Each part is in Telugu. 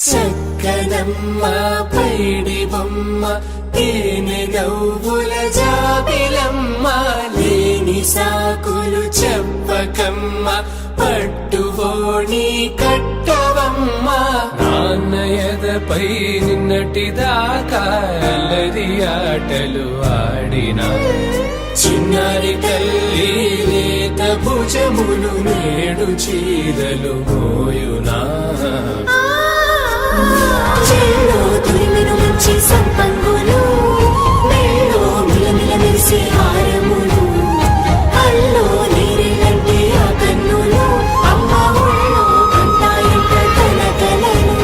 చక్కనమ్మ పైడి బొమ్మ తేనె నవ్వుల జాబిలమ్మ లేని సాకులు చెప్పకమ్మ పట్టువోణి కట్టవమ్మ నాన్నయదపై నిన్నటిదాకా అల్లరి ఆటలు ఆడినా చిన్నారి తల్లి లేత భుజములు నేడు చీరలు మోయునా చెల్లో తురిమిను మంచి సంపంగులు మెల్లో మిలమిల మెరిసే హారములు అల్లో నీరిలంటే ఆ కన్నులు అమ్మ ఒళ్ళో కంటాయంట కలకలను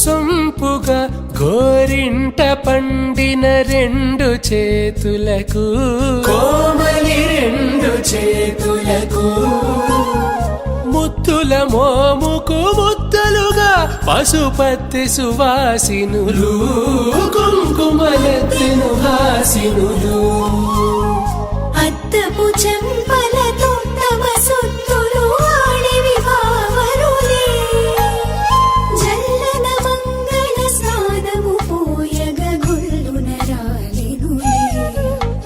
సొంపుగా గోరింట పండిన రెండు చేతులకు కోమలి రెండు చేతులకు ముత్తుల మోముకు ముద్దలుగా పశుపతి సువాసినులు కుంకుమలెత్తిను హాసినులు అద్దపు చెంపలతో తమ సొత్తులు ఆడివి భావరులే జల్లన మంగళ స్నానము పోయగ గొల్లున రాలినులే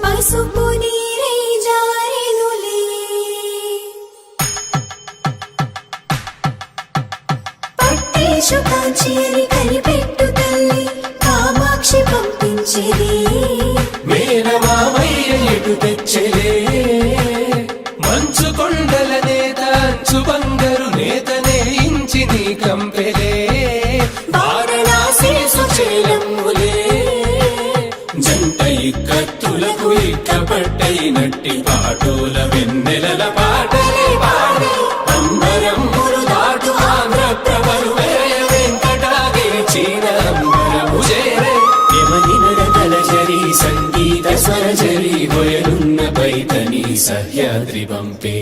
పసుపు నీరై జారెనులే పట్టేశు కాంచేరి కనిపెట్టు తల్లి కామాక్షి పంపించేది మేనమామయ్య ఎటు తెచ్చలే మంచు కొండల నేత అంచు బంగారు నేతనే ఇంచి నీ కంపెలే వారణాసి సుచేలమ్ములే జంట ఇక్కత్తులకు ఇక్కపట్టైనట్టి పాటోల వెన్నెలల పాటలే పాడే అంబరమ్ములు దాటు ఆంధ్ర ప్రభలు వేయ వెంకటాగిరి చీన అంబరము చేరే యమని నడకల జరి సంగీత స్వర జరి బొయలున్న బైతని సహ్యాద్రి పంపే